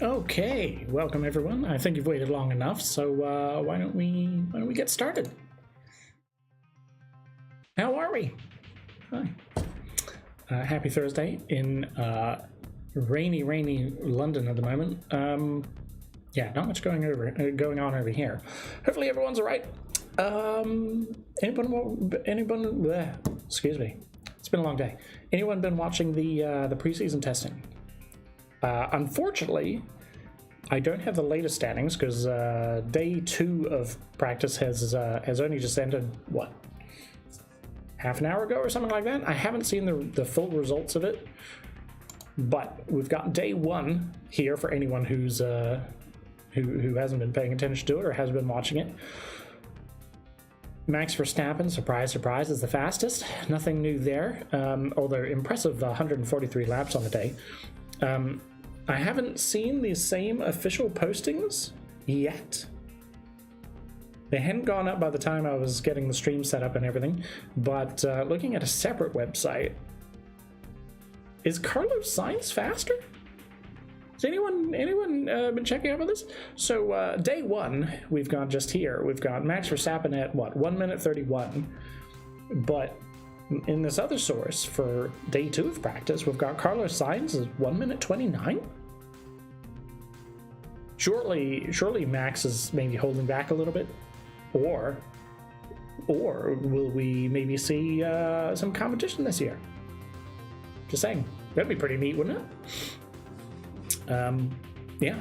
Okay, welcome everyone. I think you've waited long enough, so why don't we get started? How are we? Hi. Happy Thursday in rainy London at the moment. Yeah, not much going on over here. Hopefully everyone's all right. Anyone? Excuse me. It's been a long day. Anyone been watching the preseason testing? Unfortunately, I don't have the latest standings because day 2 of practice has only just ended. What? Half an hour ago or something like that. I haven't seen the full results of it, but we've got day 1 here for anyone who's who hasn't been paying attention to it or hasn't been watching it. Max Verstappen, surprise, surprise, is the fastest. Nothing new there, although impressive 143 laps on the day. I haven't seen the same official postings yet. They hadn't gone up by the time I was getting the stream set up and everything, but looking at a separate website, is Carlos Sainz faster? Has anyone been checking out with this? So day 1, we've got just here, we've got Max Verstappen at what, 1 minute 31, but in this other source for day 2 of practice, we've got Carlos Sainz at 1 minute 29. Surely Max is maybe holding back a little bit, or will we maybe see some competition this year? Just saying, that'd be pretty neat, wouldn't it? Yeah.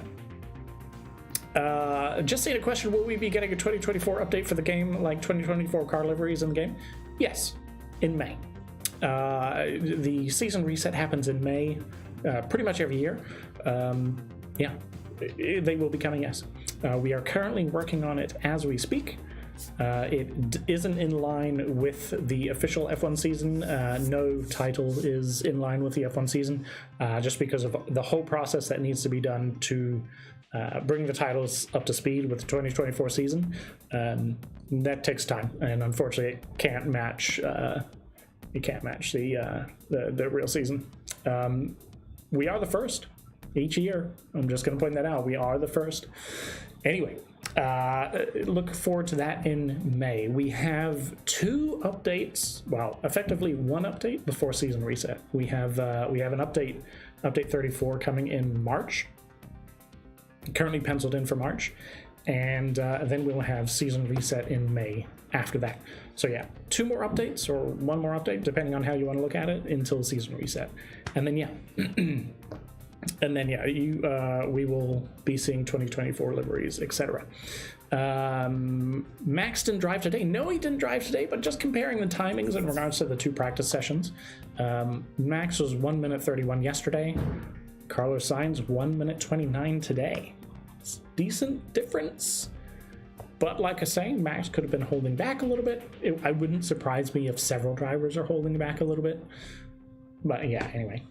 Just seeing a question: will we be getting a 2024 update for the game, like 2024 car liveries in the game? Yes, in May. The season reset happens in May, pretty much every year. Yeah, they will be coming, yes. We are currently working on it as we speak. It isn't in line with the official F1 season. No title is in line with the F1 season, just because of the whole process that needs to be done to bring the titles up to speed with the 2024 season. That takes time, and unfortunately, it can't match. It can't match the real season. We are the first each year. I'm just going to point that out. We are the first. Anyway, look forward to that in May. We have 2 updates. Well, effectively 1 update before season reset. We have an update 34 coming in March. Currently penciled in for March, and then we'll have season reset in May after that. So yeah, 2 more updates or 1 more update, depending on how you want to look at it, until season reset, and then yeah. And then yeah, we will be seeing 2024 liveries, etc. Max didn't drive today. No, he didn't drive today, but just comparing the timings in regards to the 2 practice sessions, Max was 1 minute 31 yesterday. Carlos Sainz 1 minute 29 today. It's decent difference, but like I say, Max could have been holding back a little bit. I wouldn't surprise me if several drivers are holding back a little bit, but yeah, anyway.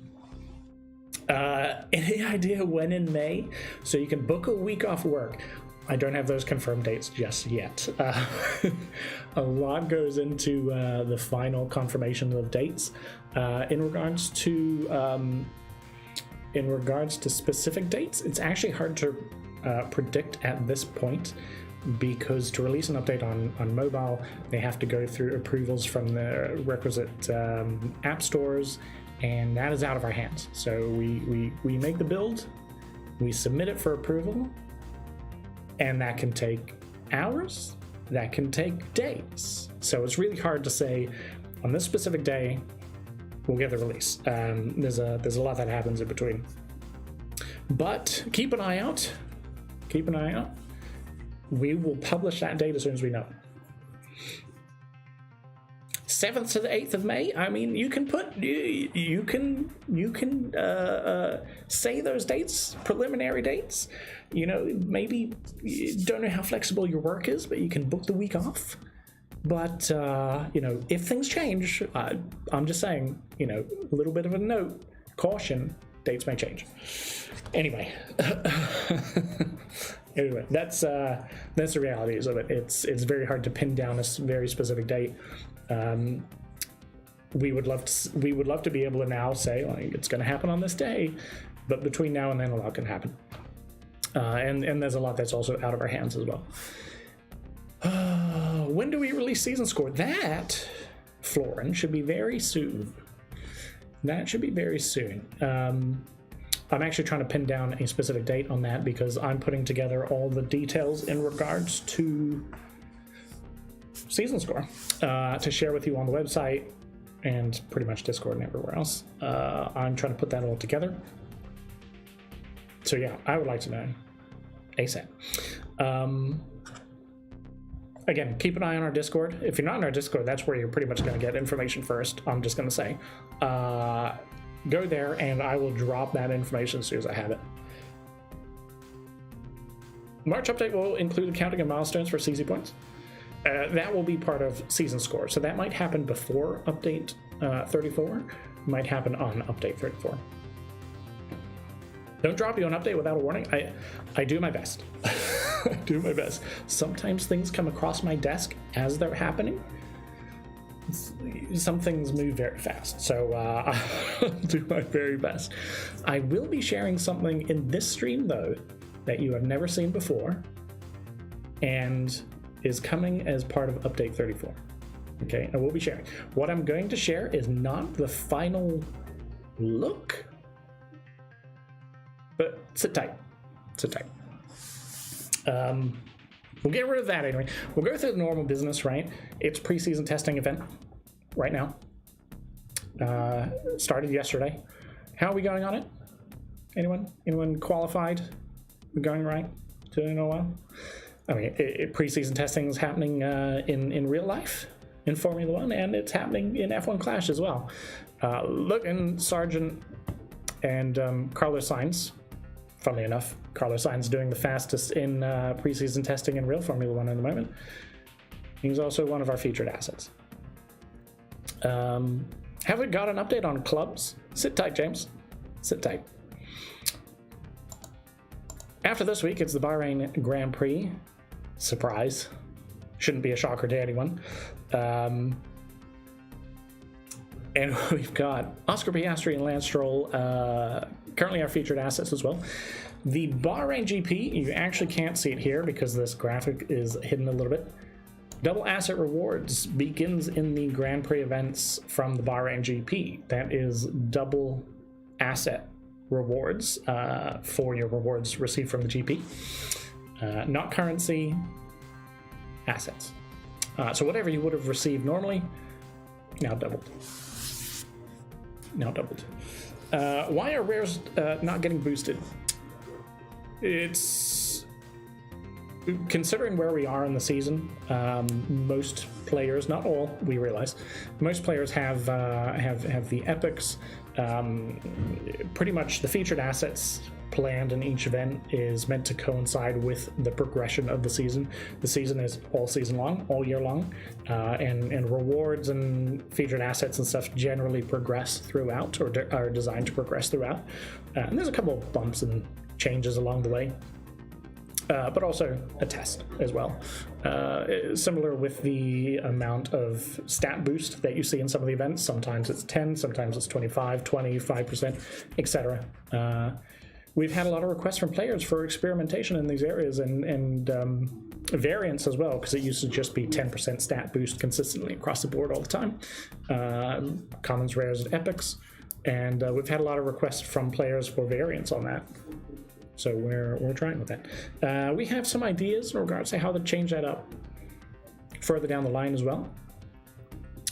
Any idea when in May? So you can book a week off work. I don't have those confirmed dates just yet. A lot goes into the final confirmation of dates. In regards to specific dates, it's actually hard to predict at this point, because to release an update on mobile, they have to go through approvals from the requisite app stores, and that is out of our hands. So we make the build, we submit it for approval, and that can take hours, that can take days. So it's really hard to say on this specific day we'll get the release. There's a lot that happens in between, but keep an eye out. We will publish that date as soon as we know. 7th to the 8th of May. I mean, you can say those dates, preliminary dates. You know, maybe you don't know how flexible your work is, but you can book the week off. But you know, if things change, I'm just saying, you know, a little bit of a note, caution, dates may change. Anyway. Anyway, that's the realities of it. It's very hard to pin down a very specific date. We would love to be able to now say, like, it's going to happen on this day, but between now and then a lot can happen. And there's a lot that's also out of our hands as well. When do we release season score? That, Florin, should be very soon. That should be very soon. I'm actually trying to pin down a specific date on that because I'm putting together all the details in regards to season score to share with you on the website and pretty much Discord and everywhere else. I'm trying to put that all together. So yeah, I would like to know ASAP. Again, keep an eye on our Discord. If you're not in our Discord, that's where you're pretty much going to get information first. I'm just going to say. Go there, and I will drop that information as soon as I have it. March update will include accounting and milestones for CZ points. That will be part of season score. So that might happen before update 34. Might happen on update 34. Don't drop you an update without a warning. I do my best. I do my best. Sometimes things come across my desk as they're happening. Some things move very fast, so I'll do my very best. I will be sharing something in this stream, though, that you have never seen before, and is coming as part of Update 34. Okay, I will be sharing. What I'm going to share is not the final look, but sit tight. Sit tight. We'll get rid of that anyway. We'll go through the normal business, right? It's preseason testing event right now. Started yesterday. How are we going on it? Anyone qualified? We going right? Doing all well? I mean, preseason testing is happening in real life in Formula One, and it's happening in F1 Clash as well. Logan Sargent and Carlos Sainz. Funnily enough, Carlos Sainz doing the fastest in preseason testing in real Formula One at the moment. He's also one of our featured assets. Have we got an update on clubs? Sit tight, James. Sit tight. After this week, it's the Bahrain Grand Prix. Surprise. Shouldn't be a shocker to anyone. And we've got Oscar Piastri and Lance Stroll, currently our featured assets as well. The Bahrain GP, you actually can't see it here because this graphic is hidden a little bit. Double asset rewards begins in the Grand Prix events from the Bahrain GP. That is double asset rewards for your rewards received from the GP. Not currency, assets. So whatever you would have received normally, now doubled. Why are rares not getting boosted? It's considering where we are in the season. Most players, not all, we realize, most players have the epics. Pretty much the featured assets planned in each event is meant to coincide with the progression of the season. The season is all season long, all year long, and rewards and featured assets and stuff generally progress throughout, or are designed to progress throughout. And there's a couple of bumps and changes along the way, but also a test as well. Similar with the amount of stat boost that you see in some of the events. Sometimes it's 10, sometimes it's 25, 5%, etc. We've had a lot of requests from players for experimentation in these areas and variants as well, because it used to just be 10% stat boost consistently across the board all the time. Commons, rares, and epics. And we've had a lot of requests from players for variants on that. So we're trying with that. We have some ideas in regards to how to change that up further down the line as well.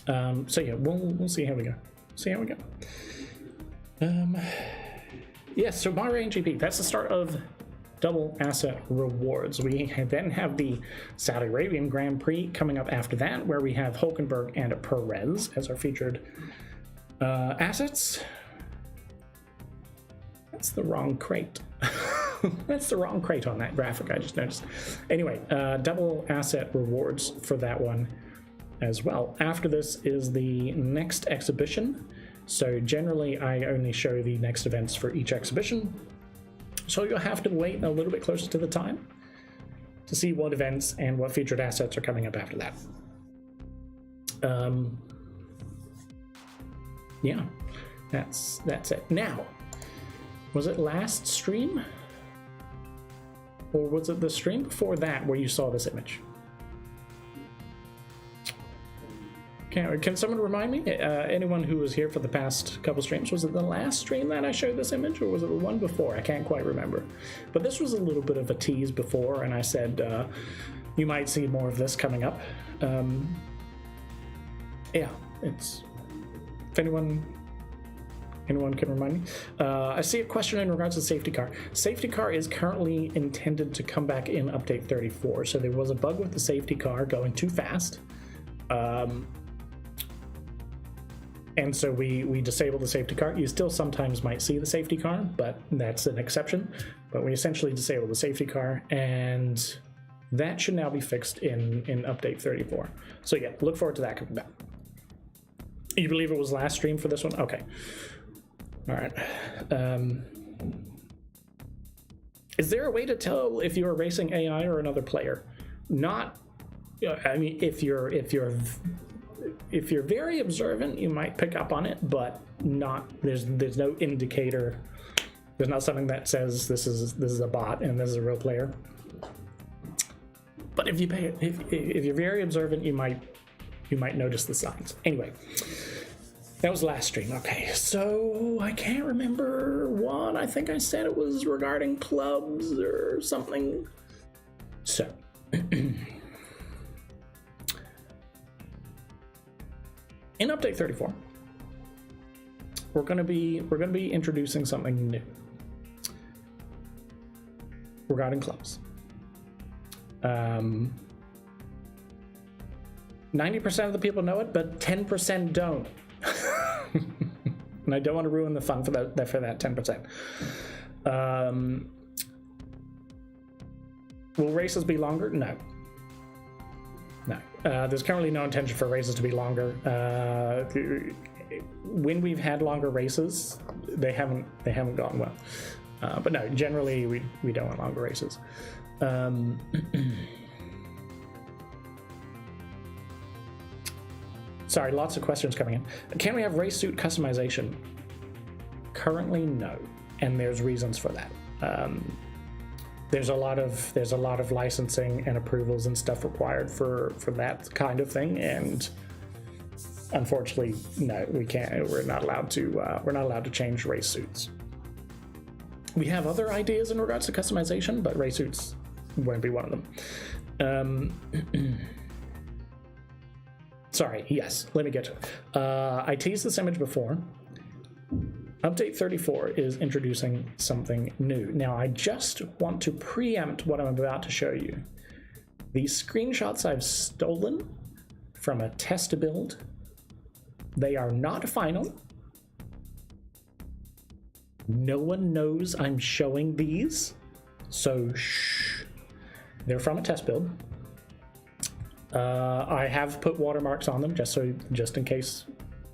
So yeah, we'll see how we go. Yes, so Bahrain GP, that's the start of double asset rewards. We then have the Saudi Arabian Grand Prix coming up after that, where we have Hulkenberg and Perez as our featured assets. That's the wrong crate. That's the wrong crate on that graphic, I just noticed. Anyway, double asset rewards for that one as well. After this is the next exhibition. So generally, I only show the next events for each exhibition. So you'll have to wait a little bit closer to the time to see what events and what featured assets are coming up after that. Yeah, that's it. Now, was it last stream? Or was it the stream before that where you saw this image? Can someone remind me? Anyone who was here for the past couple streams, was it the last stream that I showed this image, or was it the one before? I can't quite remember. But this was a little bit of a tease before, and I said you might see more of this coming up. Yeah, it's... If anyone can remind me. I see a question in regards to safety car. Safety car is currently intended to come back in update 34. So there was a bug with the safety car going too fast. And so we disabled the safety car. You still sometimes might see the safety car, but that's an exception. But we essentially disabled the safety car, and that should now be fixed in update 34. So yeah, look forward to that coming back. You believe it was last stream for this one? Okay. All right. Is there a way to tell if you're racing AI or another player? Not, I mean, if you're very observant, you might pick up on it, but not. There's no indicator. There's not something that says this is a bot and this is a real player. But if you're very observant, you might notice the signs. Anyway. That was last stream. Okay, so I can't remember what. I think I said it was regarding clubs or something. So, in update 34, we're gonna be introducing something new regarding clubs. 90% of the people know it, but 10% don't. And I don't want to ruin the fun for that 10%. Will races be longer? No. There's currently no intention for races to be longer. When we've had longer races, they haven't gone well. But no, generally we don't want longer races. Sorry, lots of questions coming in. Can we have race suit customization? Currently, no, and there's reasons for that. There's a lot of licensing and approvals and stuff required for that kind of thing, and unfortunately, no, we can't. We're not allowed to change race suits. We have other ideas in regards to customization, but race suits won't be one of them. Sorry, yes, let me get to it. I teased this image before. Update 34 is introducing something new. Now, I just want to preempt what I'm about to show you. These screenshots I've stolen from a test build. They are not final. No one knows I'm showing these, so shh. They're from a test build. I have put watermarks on them just in case,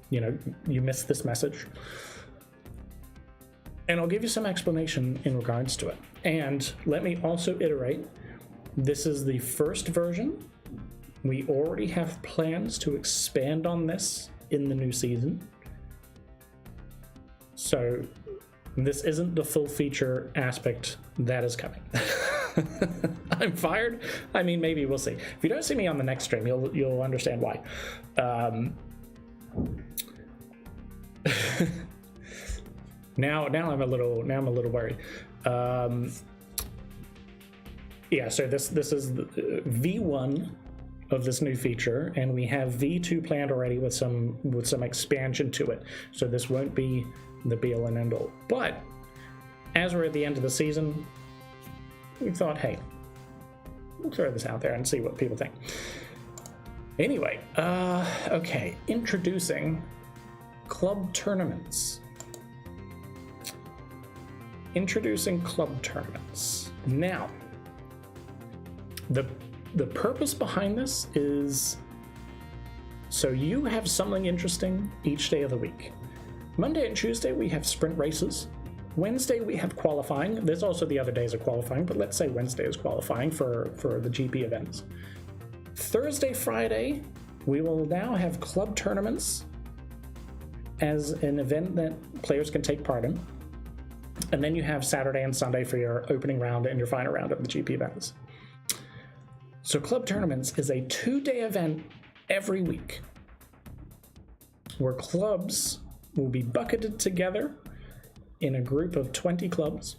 you missed this message. And I'll give you some explanation in regards to it. And let me also iterate. This is the first version. We already have plans to expand on this in the new season. So this isn't the full feature aspect that is coming. I'm fired. I mean, maybe we'll see. If you don't see me on the next stream, you'll understand why. Now I'm a little worried. Yeah, so this is the V1 of this new feature, and we have V2 planned already with some expansion to it. So this won't be the be all and end all. But as we're at the end of the season, we thought, hey, we'll throw this out there and see what people think. Anyway, okay, introducing club tournaments. Introducing club tournaments. Now, the purpose behind this is so you have something interesting each day of the week. Monday and Tuesday we have sprint races. Wednesday we have qualifying. There's also the other days of qualifying, but let's say Wednesday is qualifying for the GP events. Thursday, Friday, we will now have club tournaments as an event that players can take part in. And then you have Saturday and Sunday for your opening round and your final round of the GP events. So Club Tournaments is a 2-day event every week where clubs will be bucketed together in a group of 20 clubs.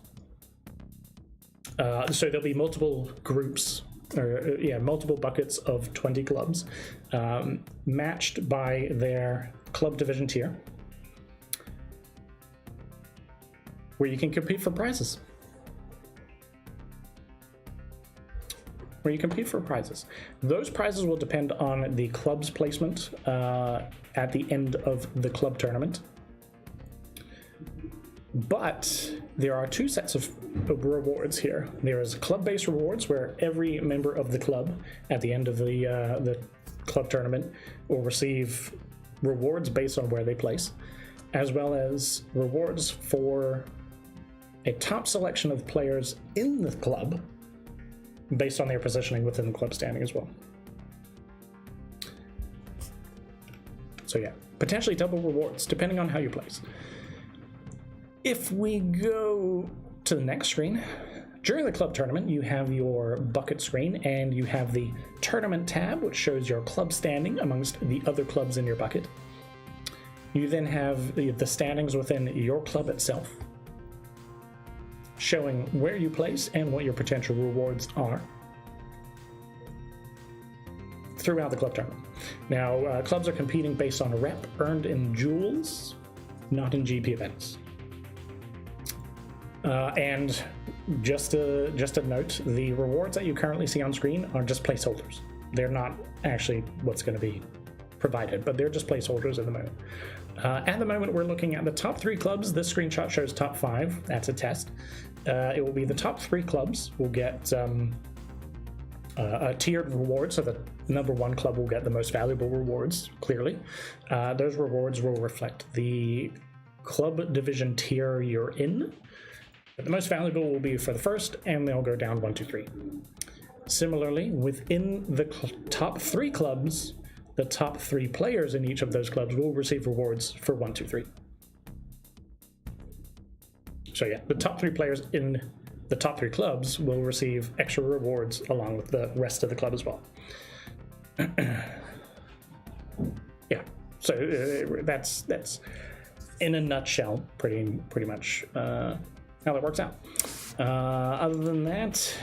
So there'll be multiple groups, multiple buckets of 20 clubs, matched by their club division tier, where you can compete for prizes. Those prizes will depend on the club's placement at the end of the club tournament. But there are 2 sets of rewards here. There is club-based rewards, where every member of the club at the end of the club tournament will receive rewards based on where they place, as well as rewards for a top selection of players in the club based on their positioning within the club standing as well. So yeah, potentially double rewards depending on how you place. If we go to the next screen, during the club tournament, you have your bucket screen and you have the tournament tab, which shows your club standing amongst the other clubs in your bucket. You then have the standings within your club itself, showing where you place and what your potential rewards are throughout the club tournament. Now, clubs are competing based on a rep earned in jewels, not in GP events. And just a note, the rewards that you currently see on screen are just placeholders. They're not actually what's going to be provided, but they're just placeholders at the moment. At the moment, we're looking at the top 3 clubs. This screenshot shows top 5. That's a test. It will be the top 3 clubs will get a tiered reward, so the number 1 club will get the most valuable rewards, clearly. Those rewards will reflect the club division tier you're in. But the most valuable will be for the first, and they'll go down 1, 2, 3. Similarly, within the top 3 clubs, the top 3 players in each of those clubs will receive rewards for 1, 2, 3. So yeah, the top 3 players in the top 3 clubs will receive extra rewards along with the rest of the club as well. Yeah, so that's in a nutshell pretty much how that works out. Other than that,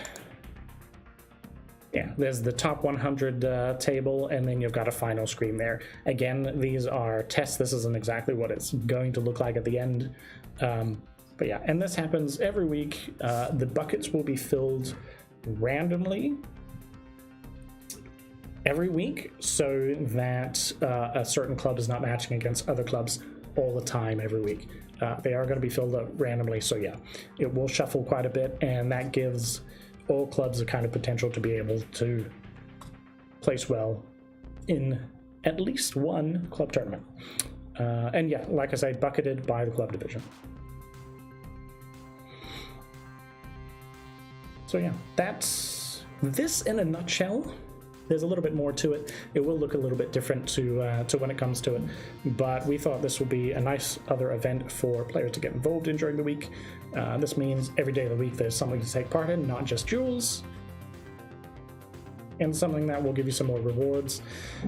yeah, there's the top 100 table, and then you've got a final screen there. Again, these are tests. This isn't exactly what it's going to look like at the end. But yeah, and this happens every week. The buckets will be filled randomly every week so that a certain club is not matching against other clubs all the time every week. They are going to be filled up randomly, so yeah, it will shuffle quite a bit, and that gives all clubs a kind of potential to be able to place well in at least one club tournament. And yeah, like I say, bucketed by the club division. So yeah, that's this in a nutshell. There's a little bit more to it. It will look a little bit different to when it comes to it, but we thought this would be a nice other event for players to get involved in during the week. This means every day of the week there's something to take part in, not just jewels, and something that will give you some more rewards.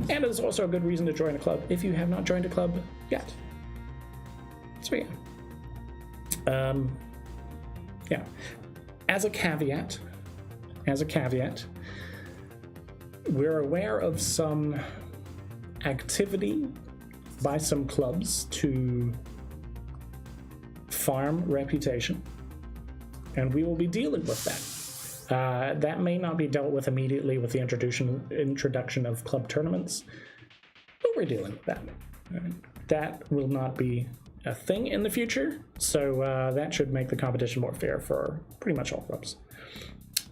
And it's also a good reason to join a club if you have not joined a club yet. So yeah. Yeah. As a caveat, we're aware of some activity by some clubs to farm reputation, and we will be dealing with that. That may not be dealt with immediately with the introduction of club tournaments, but we're dealing with that. That will not be a thing in the future, so that should make the competition more fair for pretty much all clubs.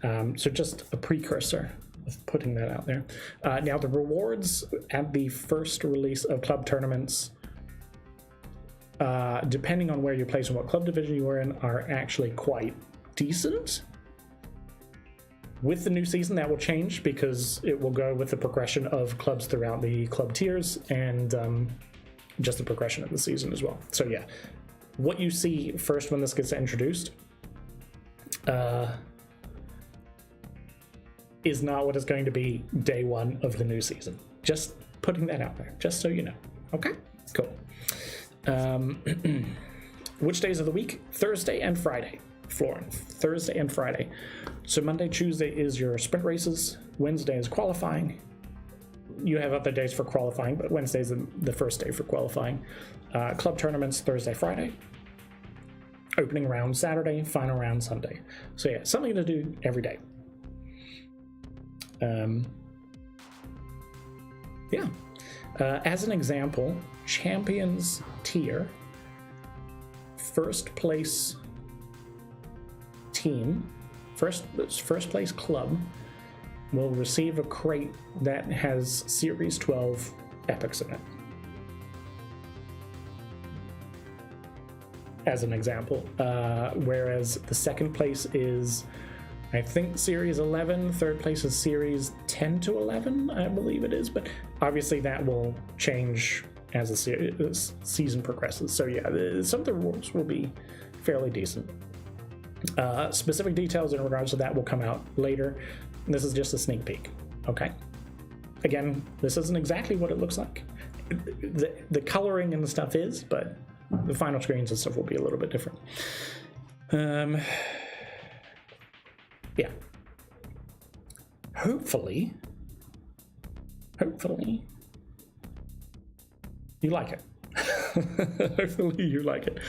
So just a precursor of putting that out there. Now, the rewards at the first release of club tournaments, depending on where you place and what club division you are in, are actually quite decent. With the new season, that will change because it will go with the progression of clubs throughout the club tiers and just the progression of the season as well. So yeah, what you see first when this gets introduced is not what is going to be day one of the new season. Just putting that out there, just so you know. Okay, cool. Which days of the week? Thursday and Friday, Florin. Thursday and Friday. So Monday, Tuesday is your sprint races. Wednesday is qualifying. You have other days for qualifying, but Wednesday is the first day for qualifying. Club tournaments Thursday, Friday. Opening round Saturday, final round Sunday. So yeah, something to do every day. As an example, Champions tier, first place team, first place club will receive a crate that has Series 12 epics in it. As an example, whereas the second place is, I think, Series 11, third place is Series 10 to 11, I believe it is, but obviously that will change as the season progresses. So yeah, some of the rewards will be fairly decent. Specific details in regards to that will come out later. This is just a sneak peek, okay? Again, this isn't exactly what it looks like. The coloring and the stuff is, but the final screens and stuff will be a little bit different. Yeah. Hopefully you like it. Hopefully you like it.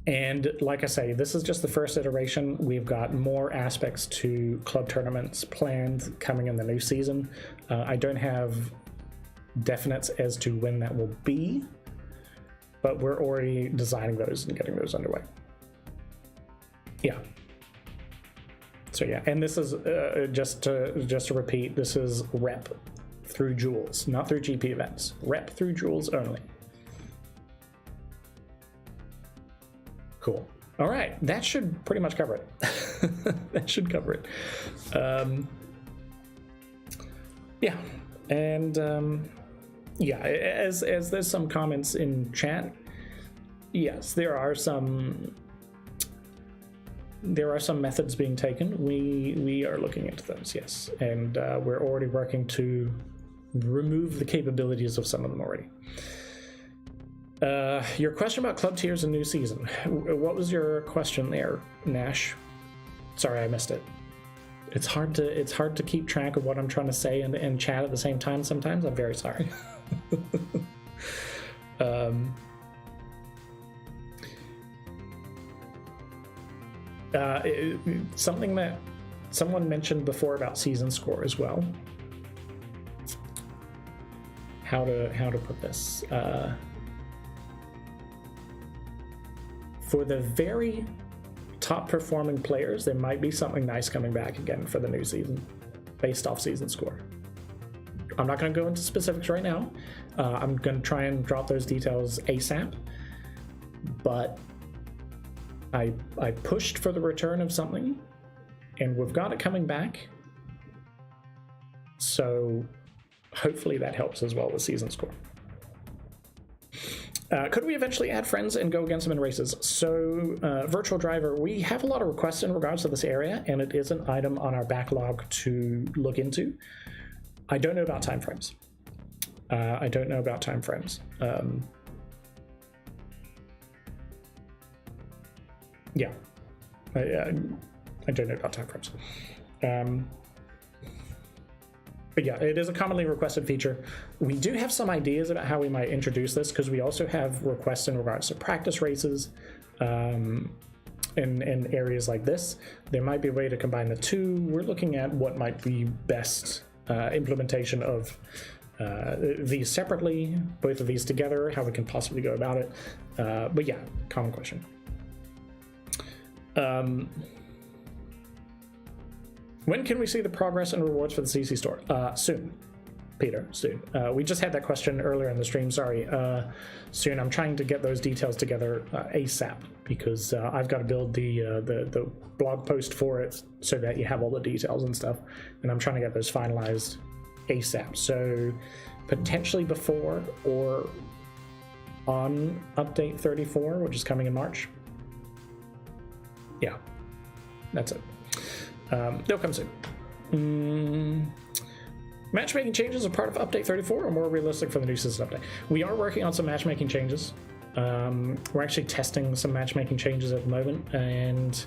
And like I say, this is just the first iteration. We've got more aspects to club tournaments planned coming in the new season. I don't have definites as to when that will be, but we're already designing those and getting those underway. Yeah. So yeah, and this is just to repeat, this is rep through Jewels, not through GP events. Rep through Jewels only. Cool. All right, that should pretty much cover it. That should cover it. Yeah, and yeah, as there's some comments in chat, yes, there are some methods being taken. We are looking into those, yes, and we're already working to remove the capabilities of some of them already. Your question about club tiers and new season. What was your question there, Nash? Sorry, I missed it. It's hard to keep track of what I'm trying to say and chat at the same time sometimes. I'm very sorry. Something that someone mentioned before about season score as well. How to put this? For the very top performing players, there might be something nice coming back again for the new season, based off season score. I'm not going to go into specifics right now. I'm going to try and drop those details ASAP, but I pushed for the return of something, and we've got it coming back. So hopefully that helps as well with season score. Could we eventually add friends and go against them in races? So, Virtual Driver, we have a lot of requests in regards to this area, and it is an item on our backlog to look into. I don't know about timeframes. Yeah, I don't know about timeframes. But yeah, it is a commonly requested feature. We do have some ideas about how we might introduce this, because we also have requests in regards to practice races in areas like this. There might be a way to combine the two. We're looking at what might be best implementation of these separately, both of these together, how we can possibly go about it. But yeah, common question. When can we see the progress and rewards for the CC store? Soon, Peter, soon. We just had that question earlier in the stream, sorry. Soon. I'm trying to get those details together ASAP, because I've got to build the blog post for it so that you have all the details and stuff, and I'm trying to get those finalized ASAP. So potentially before or on update 34, which is coming in March. Yeah, that's it. They'll come soon. Matchmaking changes are part of update 34 or more realistic for the new season update? We are working on some matchmaking changes. We're actually testing some matchmaking changes at the moment, and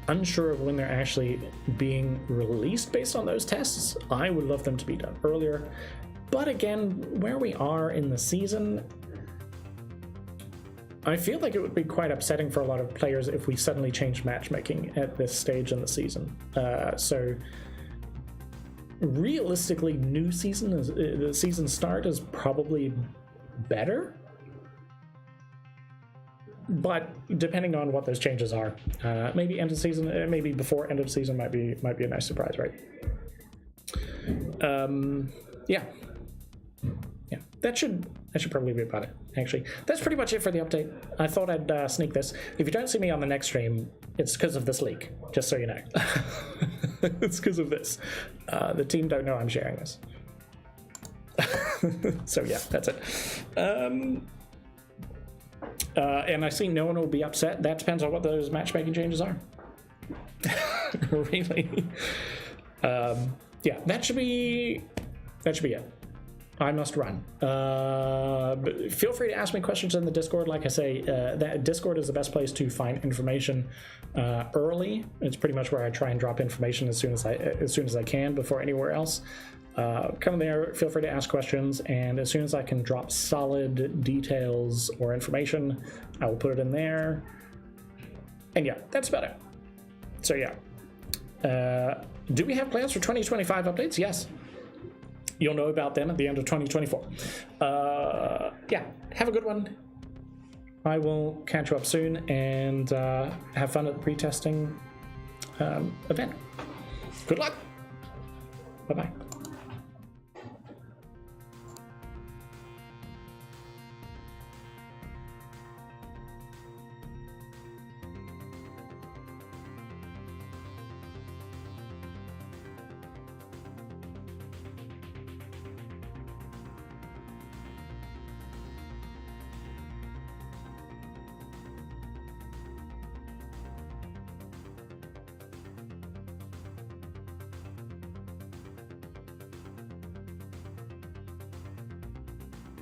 unsure of when they're actually being released based on those tests. I would love them to be done earlier, but again, where we are in the season, I feel like it would be quite upsetting for a lot of players if we suddenly change matchmaking at this stage in the season. So realistically, new season the season start is probably better, but depending on what those changes are, maybe end of season, maybe before end of season might be a nice surprise, right? Yeah. That should probably be about it. Actually, that's pretty much it for the update. I thought I'd sneak this. If you don't see me on the next stream, it's because of this leak. Just so you know, it's because of this. The team don't know I'm sharing this. So yeah, that's it. And I see no one will be upset. That depends on what those matchmaking changes are. Really? Yeah, that should be it. I must run. But feel free to ask me questions in the Discord. Like I say, that Discord is the best place to find information early. It's pretty much where I try and drop information as soon as I can before anywhere else. Come there, feel free to ask questions, and as soon as I can drop solid details or information, I will put it in there. And yeah, that's about it. So yeah. Do we have plans for 2025 updates? Yes. You'll know about them at the end of 2024. Yeah, have a good one. I will catch you up soon, and have fun at the pre-testing event. Good luck. Bye-bye.